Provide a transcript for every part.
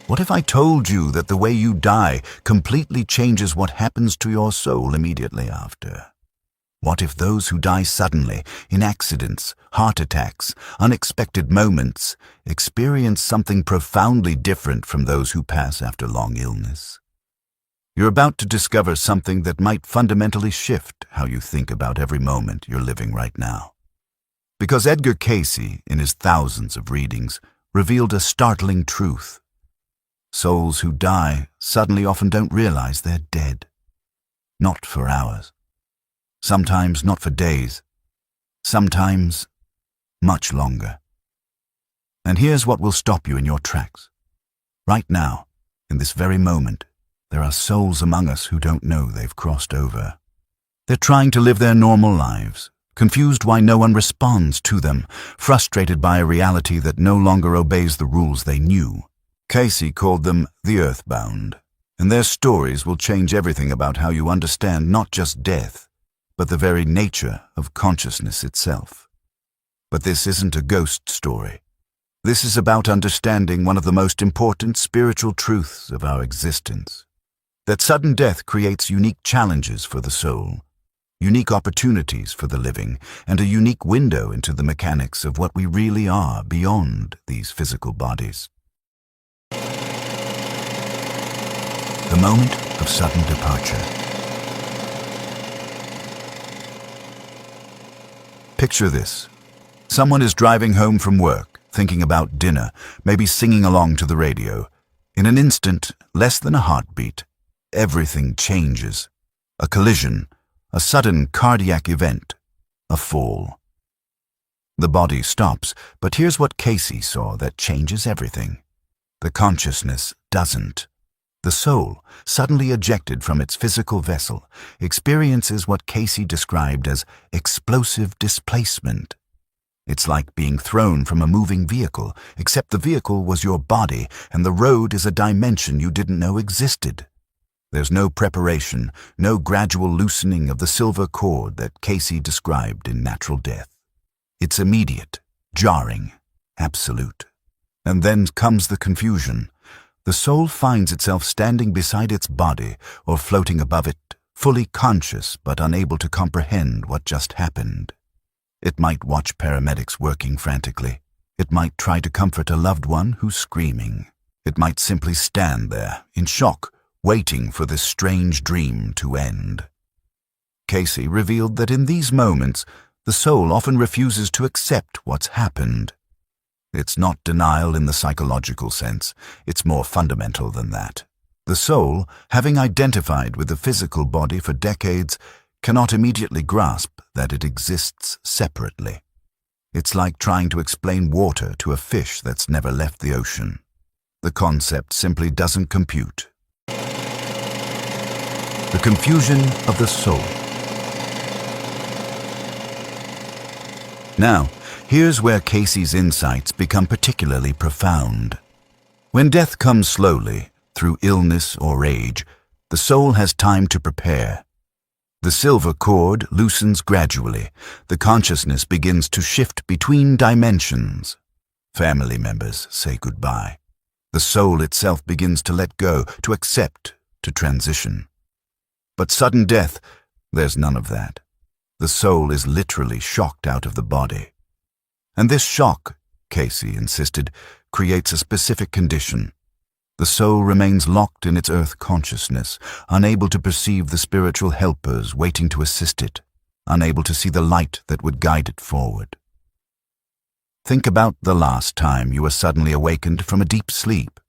What if I told you that the way you die completely changes what happens to your soul immediately after? What if those who die suddenly, in accidents, heart attacks, unexpected moments, experience something profoundly different from those who pass after long illness? You're about to discover something that might fundamentally shift how you think about every moment you're living right now. Because Edgar Cayce, in his thousands of readings, revealed a startling truth. Souls who die suddenly often don't realize they're dead. Not for hours. Sometimes not for days. Sometimes much longer. And here's what will stop you in your tracks. Right now, in this very moment, there are souls among us who don't know they've crossed over. They're trying to live their normal lives, confused why no one responds to them, frustrated by a reality that no longer obeys the rules they knew. Cayce called them the Earthbound, and their stories will change everything about how you understand not just death, but the very nature of consciousness itself. But this isn't a ghost story. This is about understanding one of the most important spiritual truths of our existence. That sudden death creates unique challenges for the soul, unique opportunities for the living, and a unique window into the mechanics of what we really are beyond these physical bodies. The moment of sudden departure. Picture this. Someone is driving home from work, thinking about dinner, maybe singing along to the radio. In an instant, less than a heartbeat, everything changes. A collision, a sudden cardiac event, a fall. The body stops, but here's what Cayce saw that changes everything. The consciousness doesn't. The soul, suddenly ejected from its physical vessel, experiences what Cayce described as explosive displacement. It's like being thrown from a moving vehicle, except the vehicle was your body and the road is a dimension you didn't know existed. There's no preparation, no gradual loosening of the silver cord that Cayce described in Natural Death. It's immediate, jarring, absolute. And then comes the confusion. The soul finds itself standing beside its body or floating above it, fully conscious but unable to comprehend what just happened. It might watch paramedics working frantically. It might try to comfort a loved one who's screaming. It might simply stand there, in shock, waiting for this strange dream to end. Cayce revealed that in these moments, the soul often refuses to accept what's happened. It's not denial in the psychological sense. It's more fundamental than that. The soul, having identified with the physical body for decades, cannot immediately grasp that it exists separately. It's like trying to explain water to a fish that's never left the ocean. The concept simply doesn't compute. The confusion of the soul. Now, here's where Cayce's insights become particularly profound. When death comes slowly, through illness or age, the soul has time to prepare. The silver cord loosens gradually. The consciousness begins to shift between dimensions. Family members say goodbye. The soul itself begins to let go, to accept, to transition. But sudden death, there's none of that. The soul is literally shocked out of the body. And this shock, Cayce insisted, creates a specific condition. The soul remains locked in its earth consciousness, unable to perceive the spiritual helpers waiting to assist it, unable to see the light that would guide it forward. Think about the last time you were suddenly awakened from a deep sleep.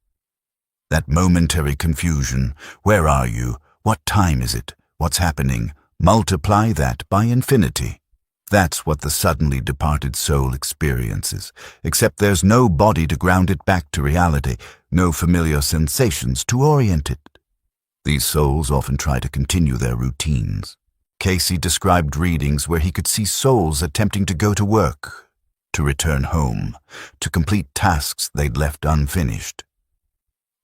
That momentary confusion, where are you? What time is it? What's happening? Multiply that by infinity. That's what the suddenly departed soul experiences, except there's no body to ground it back to reality, no familiar sensations to orient it. These souls often try to continue their routines. Cayce described readings where he could see souls attempting to go to work, to return home, to complete tasks they'd left unfinished.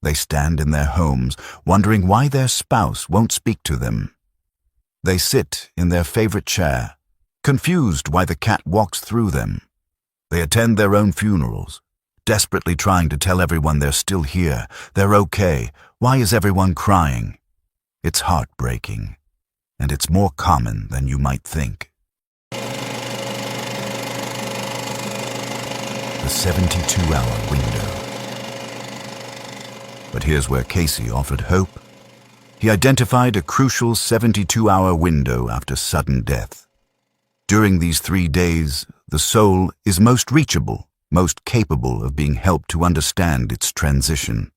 They stand in their homes, wondering why their spouse won't speak to them. They sit in their favorite chair, confused why the cat walks through them. They attend their own funerals, desperately trying to tell everyone they're still here, they're okay. Why is everyone crying? It's heartbreaking, and it's more common than you might think. The 72-hour window. But here's where Cayce offered hope. He identified a crucial 72-hour window after sudden death. During these 3 days, the soul is most reachable, most capable of being helped to understand its transition.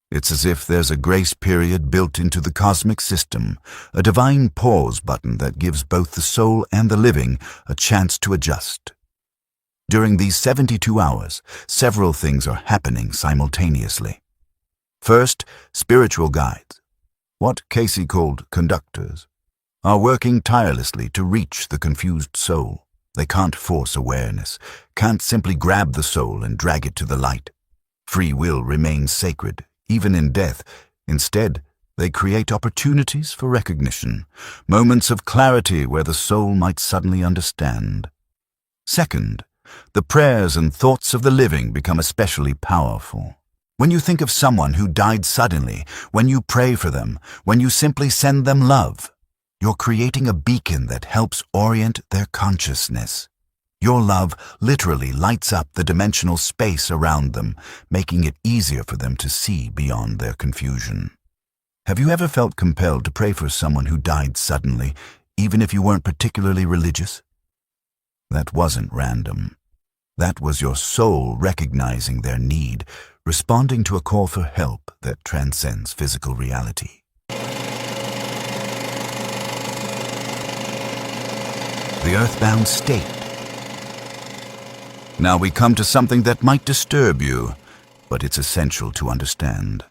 It's as if there's a grace period built into the cosmic system, a divine pause button that gives both the soul and the living a chance to adjust. During these 72 hours, several things are happening simultaneously. First, spiritual guides, what Cayce called conductors, are working tirelessly to reach the confused soul. They can't force awareness, can't simply grab the soul and drag it to the light. Free will remains sacred, even in death. Instead, they create opportunities for recognition, moments of clarity where the soul might suddenly understand. Second, the prayers and thoughts of the living become especially powerful. When you think of someone who died suddenly, when you pray for them, when you simply send them love, you're creating a beacon that helps orient their consciousness. Your love literally lights up the dimensional space around them, making it easier for them to see beyond their confusion. Have you ever felt compelled to pray for someone who died suddenly, even if you weren't particularly religious? That wasn't random. That was your soul recognizing their need, responding to a call for help that transcends physical reality. The earthbound state. Now we come to something that might disturb you, but it's essential to understand.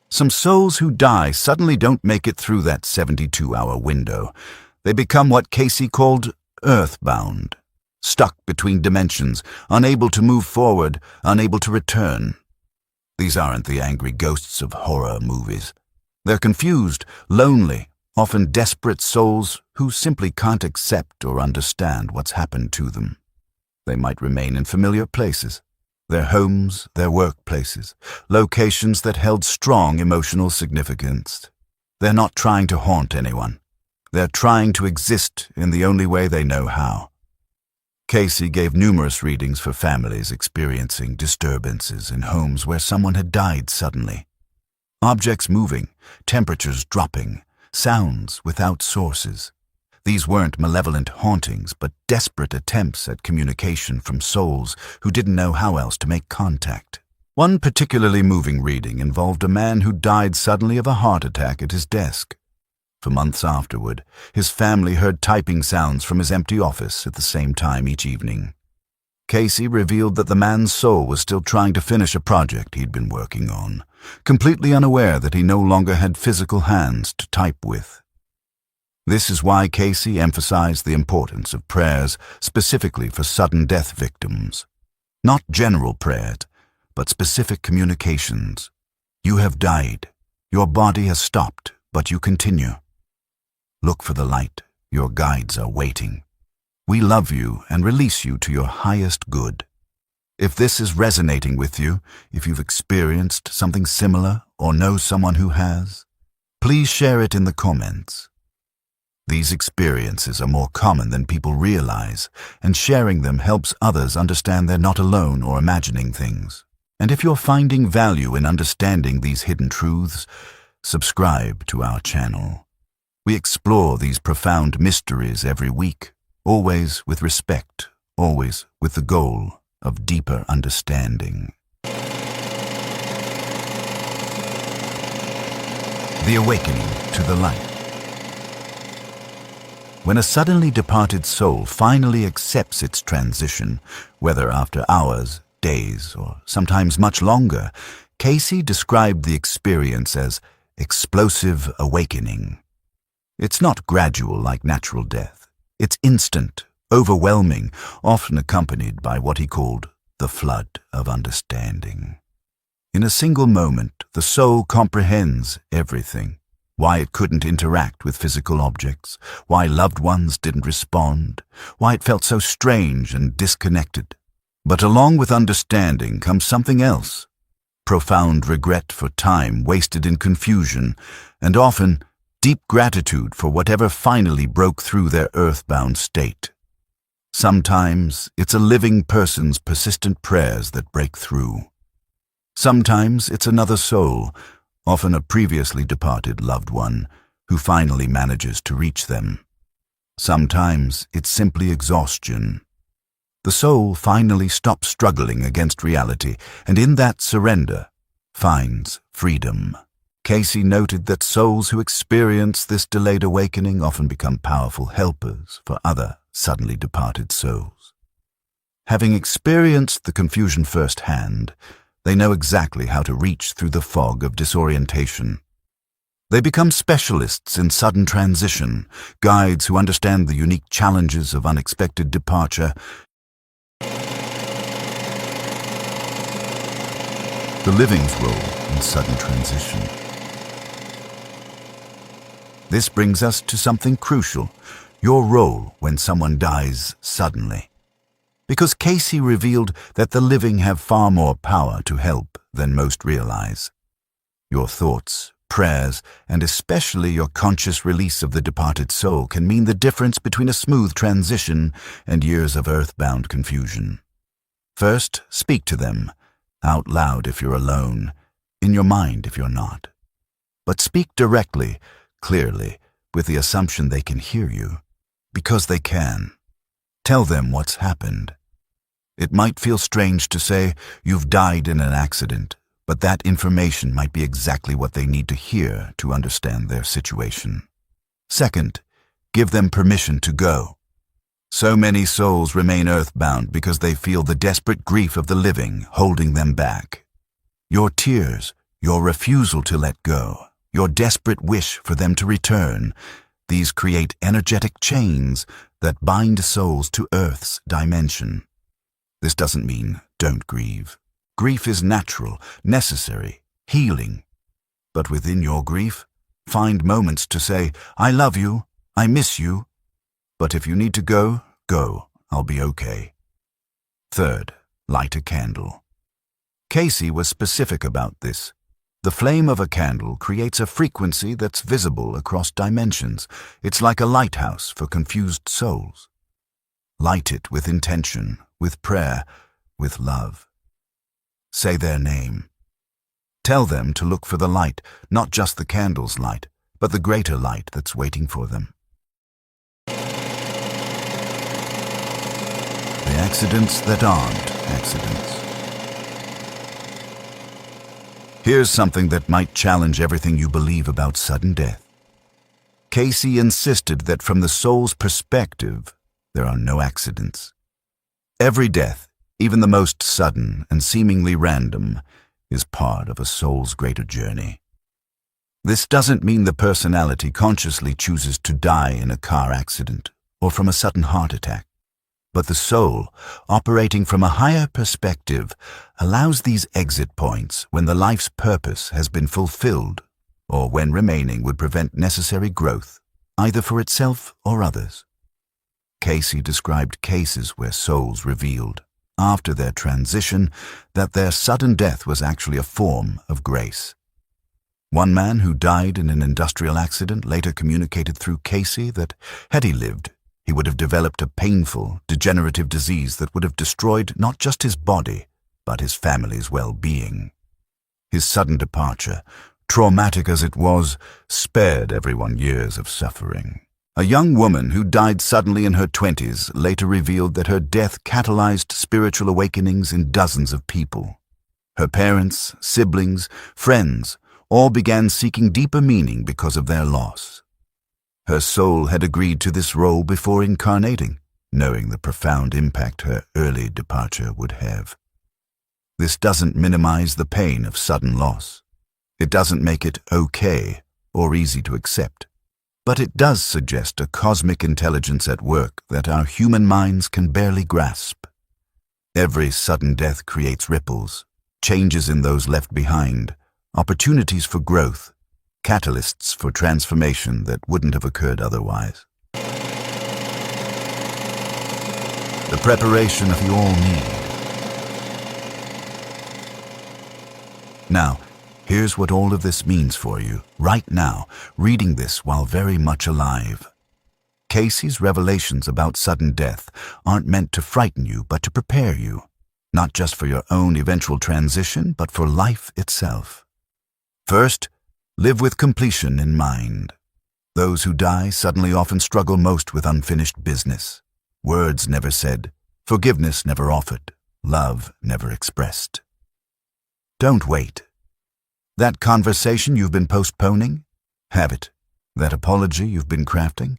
Some souls who die suddenly don't make it through that 72-hour window. They become what Cayce called earthbound, stuck between dimensions, unable to move forward, unable to return. These aren't the angry ghosts of horror movies. They're confused, lonely, often desperate souls who simply can't accept or understand what's happened to them. They might remain in familiar places, their homes, their workplaces, locations that held strong emotional significance. They're not trying to haunt anyone. They're trying to exist in the only way they know how. Cayce gave numerous readings for families experiencing disturbances in homes where someone had died suddenly. Objects moving, temperatures dropping, sounds without sources. These weren't malevolent hauntings, but desperate attempts at communication from souls who didn't know how else to make contact. One particularly moving reading involved a man who died suddenly of a heart attack at his desk. For months afterward, his family heard typing sounds from his empty office at the same time each evening. Cayce revealed that the man's soul was still trying to finish a project he'd been working on, completely unaware that he no longer had physical hands to type with. This is why Cayce emphasized the importance of prayers specifically for sudden death victims. Not general prayers, but specific communications. You have died. Your body has stopped, but you continue. Look for the light. Your guides are waiting. We love you and release you to your highest good. If this is resonating with you, if you've experienced something similar or know someone who has, please share it in the comments. These experiences are more common than people realize, and sharing them helps others understand they're not alone or imagining things. And if you're finding value in understanding these hidden truths, subscribe to our channel. We explore these profound mysteries every week, always with respect, always with the goal of deeper understanding. The awakening to the light. When a suddenly departed soul finally accepts its transition, whether after hours, days, or sometimes much longer, Cayce described the experience as explosive awakening. It's not gradual like natural death. It's instant, overwhelming, often accompanied by what he called the flood of understanding. In a single moment, the soul comprehends everything. Why it couldn't interact with physical objects, why loved ones didn't respond, why it felt so strange and disconnected. But along with understanding comes something else: profound regret for time wasted in confusion, and often deep gratitude for whatever finally broke through their earthbound state. Sometimes it's a living person's persistent prayers that break through. Sometimes it's another soul, often a previously departed loved one, who finally manages to reach them. Sometimes it's simply exhaustion. The soul finally stops struggling against reality, and in that surrender finds freedom. Cayce noted that souls who experience this delayed awakening often become powerful helpers for other suddenly departed souls. Having experienced the confusion firsthand, they know exactly how to reach through the fog of disorientation. They become specialists in sudden transition, guides who understand the unique challenges of unexpected departure. The living's role in sudden transition. This brings us to something crucial: your role when someone dies suddenly. Because Cayce revealed that the living have far more power to help than most realize. Your thoughts, prayers, and especially your conscious release of the departed soul can mean the difference between a smooth transition and years of earthbound confusion. First, speak to them, out loud if you're alone, in your mind if you're not. But speak directly, clearly, with the assumption they can hear you, because they can. Tell them what's happened. It might feel strange to say you've died in an accident, but that information might be exactly what they need to hear to understand their situation. Second, give them permission to go. So many souls remain earthbound because they feel the desperate grief of the living holding them back. Your tears, your refusal to let go, your desperate wish for them to return, these create energetic chains that bind souls to Earth's dimension. This doesn't mean don't grieve. Grief is natural, necessary, healing. But within your grief, find moments to say, I love you, I miss you. But if you need to go, go, I'll be okay. Third, light a candle. Cayce was specific about this. The flame of a candle creates a frequency that's visible across dimensions. It's like a lighthouse for confused souls. Light it with intention, with prayer, with love. Say their name. Tell them to look for the light, not just the candle's light, but the greater light that's waiting for them. The accidents that aren't accidents. Here's something that might challenge everything you believe about sudden death. Cayce insisted that from the soul's perspective, there are no accidents. Every death, even the most sudden and seemingly random, is part of a soul's greater journey. This doesn't mean the personality consciously chooses to die in a car accident or from a sudden heart attack. But the soul, operating from a higher perspective, allows these exit points when the life's purpose has been fulfilled or when remaining would prevent necessary growth, either for itself or others. Cayce described cases where souls revealed, after their transition, that their sudden death was actually a form of grace. One man who died in an industrial accident later communicated through Cayce that, had he lived, he would have developed a painful, degenerative disease that would have destroyed not just his body, but his family's well-being. His sudden departure, traumatic as it was, spared everyone years of suffering. A young woman who died suddenly in her 20s later revealed that her death catalyzed spiritual awakenings in dozens of people. Her parents, siblings, friends, all began seeking deeper meaning because of their loss. Her soul had agreed to this role before incarnating, knowing the profound impact her early departure would have. This doesn't minimize the pain of sudden loss. It doesn't make it okay or easy to accept. But it does suggest a cosmic intelligence at work that our human minds can barely grasp. Every sudden death creates ripples, changes in those left behind, opportunities for growth, catalysts for transformation that wouldn't have occurred otherwise. The preparation of you all need. Now, here's what all of this means for you, right now, reading this while very much alive. Cayce's revelations about sudden death aren't meant to frighten you, but to prepare you, not just for your own eventual transition, but for life itself. First, live with completion in mind. Those who die suddenly often struggle most with unfinished business. Words never said, forgiveness never offered, love never expressed. Don't wait. That conversation you've been postponing, have it. That apology you've been crafting,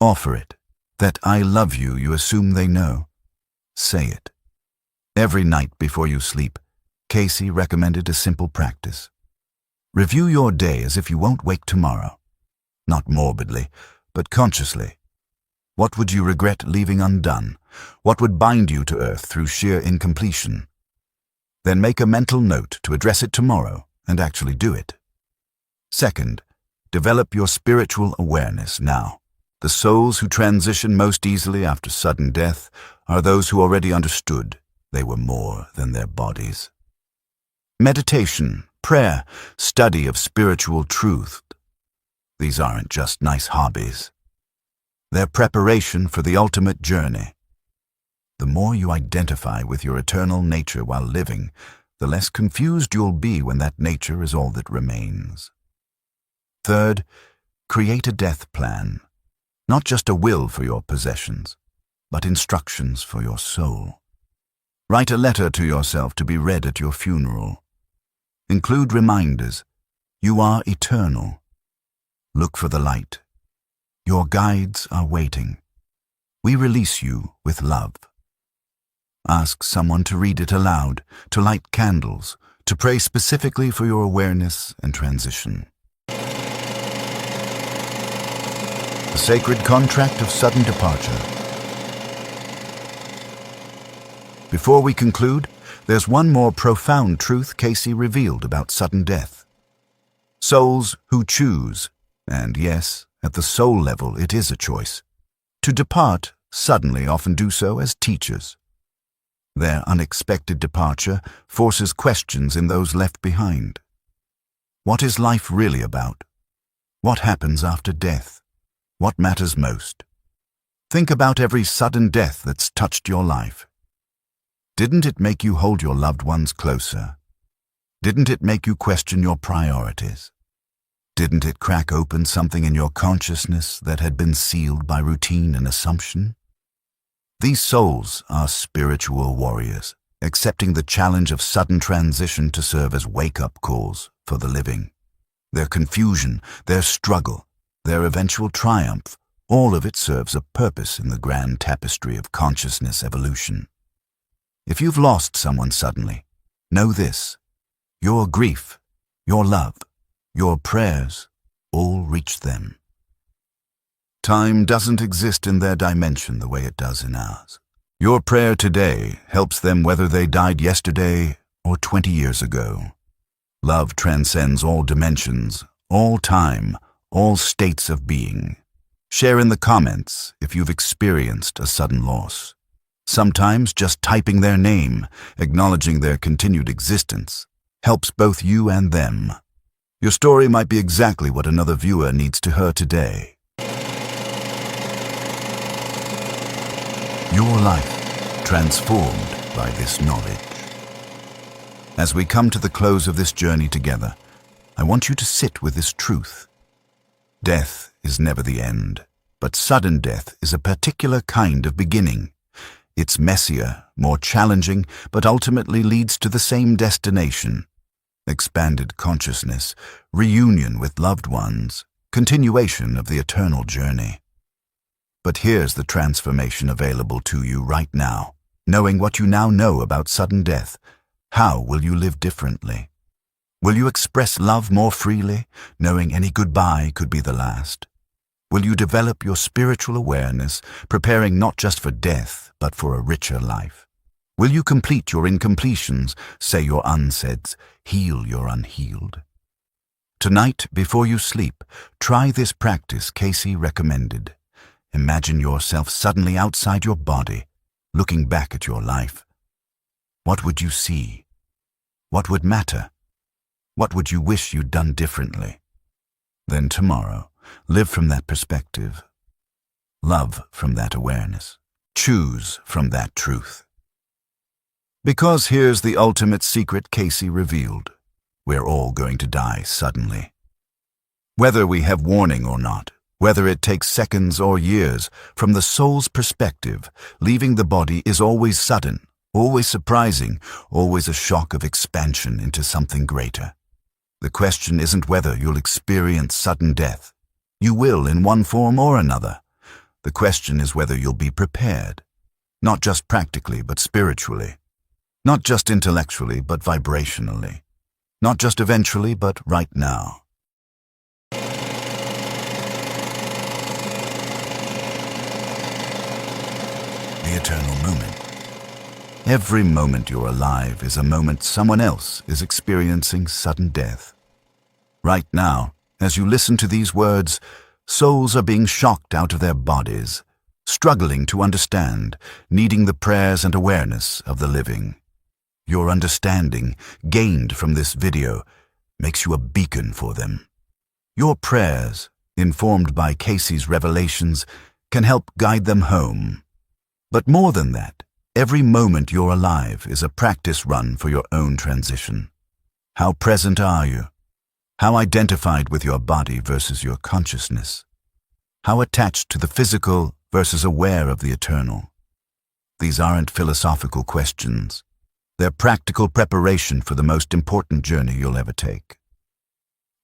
offer it. That I love you you assume they know, say it. Every night before you sleep, Cayce recommended a simple practice. Review your day as if you won't wake tomorrow. Not morbidly, but consciously. What would you regret leaving undone? What would bind you to earth through sheer incompletion? Then make a mental note to address it tomorrow and actually do it. Second, develop your spiritual awareness now. The souls who transition most easily after sudden death are those who already understood they were more than their bodies. Meditation, prayer, study of spiritual truth. These aren't just nice hobbies. They're preparation for the ultimate journey. The more you identify with your eternal nature while living, the less confused you'll be when that nature is all that remains. Third, create a death plan. Not just a will for your possessions, but instructions for your soul. Write a letter to yourself to be read at your funeral. Include reminders. You are eternal. Look for the light. Your guides are waiting. We release you with love. Ask someone to read it aloud, to light candles, to pray specifically for your awareness and transition. The sacred contract of sudden departure. Before we conclude, there's one more profound truth Cayce revealed about sudden death. Souls who choose, and yes, at the soul level it is a choice, to depart suddenly often do so as teachers. Their unexpected departure forces questions in those left behind. What is life really about? What happens after death? What matters most? Think about every sudden death that's touched your life. Didn't it make you hold your loved ones closer? Didn't it make you question your priorities? Didn't it crack open something in your consciousness that had been sealed by routine and assumption? These souls are spiritual warriors, accepting the challenge of sudden transition to serve as wake-up calls for the living. Their confusion, their struggle, their eventual triumph, all of it serves a purpose in the grand tapestry of consciousness evolution. If you've lost someone suddenly, know this: your grief, your love, your prayers all reach them. Time doesn't exist in their dimension the way it does in ours. Your prayer today helps them whether they died yesterday or 20 years ago. Love transcends all dimensions, all time, all states of being. Share in the comments if you've experienced a sudden loss. Sometimes just typing their name, acknowledging their continued existence, helps both you and them. Your story might be exactly what another viewer needs to hear today. Your life transformed by this knowledge. As we come to the close of this journey together, I want you to sit with this truth. Death is never the end, but sudden death is a particular kind of beginning. It's messier, more challenging, but ultimately leads to the same destination: expanded consciousness, reunion with loved ones, continuation of the eternal journey. But here's the transformation available to you right now. Knowing what you now know about sudden death, how will you live differently? Will you express love more freely, knowing any goodbye could be the last? Will you develop your spiritual awareness, preparing not just for death, but for a richer life? Will you complete your incompletions, say your unsaids, heal your unhealed? Tonight, before you sleep, try this practice Cayce recommended. Imagine yourself suddenly outside your body, looking back at your life. What would you see? What would matter? What would you wish you'd done differently? Then tomorrow, live from that perspective. Love from that awareness. Choose from that truth. Because here's the ultimate secret Cayce revealed. We're all going to die suddenly. Whether we have warning or not, whether it takes seconds or years, from the soul's perspective, leaving the body is always sudden, always surprising, always a shock of expansion into something greater. The question isn't whether you'll experience sudden death. You will in one form or another. The question is whether you'll be prepared, not just practically but spiritually, not just intellectually but vibrationally, not just eventually but right now. The eternal moment. Every moment you're alive is a moment someone else is experiencing sudden death. Right now, as you listen to these words, souls are being shocked out of their bodies, struggling to understand, needing the prayers and awareness of the living. Your understanding, gained from this video, makes you a beacon for them. Your prayers, informed by Cayce's revelations, can help guide them home. But more than that, every moment you're alive is a practice run for your own transition. How present are you? How identified with your body versus your consciousness? How attached to the physical versus aware of the eternal? These aren't philosophical questions. They're practical preparation for the most important journey you'll ever take.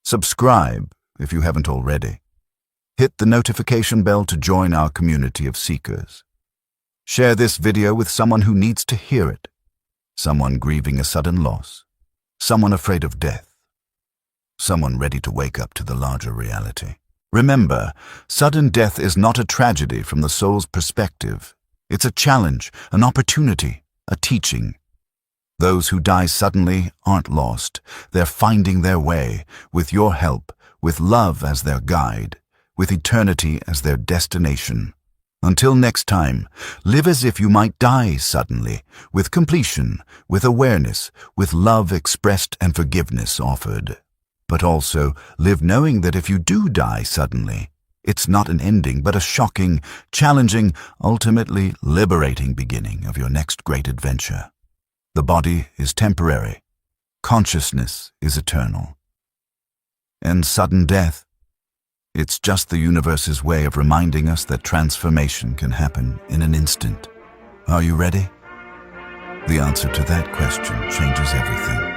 Subscribe if you haven't already. Hit the notification bell to join our community of seekers. Share this video with someone who needs to hear it. Someone grieving a sudden loss. Someone afraid of death. Someone ready to wake up to the larger reality. Remember, sudden death is not a tragedy from the soul's perspective. It's a challenge, an opportunity, a teaching. Those who die suddenly aren't lost. They're finding their way, with your help, with love as their guide, with eternity as their destination. Until next time, live as if you might die suddenly, with completion, with awareness, with love expressed and forgiveness offered. But also, live knowing that if you do die suddenly, it's not an ending, but a shocking, challenging, ultimately liberating beginning of your next great adventure. The body is temporary. Consciousness is eternal. And sudden death, it's just the universe's way of reminding us that transformation can happen in an instant. Are you ready? The answer to that question changes everything.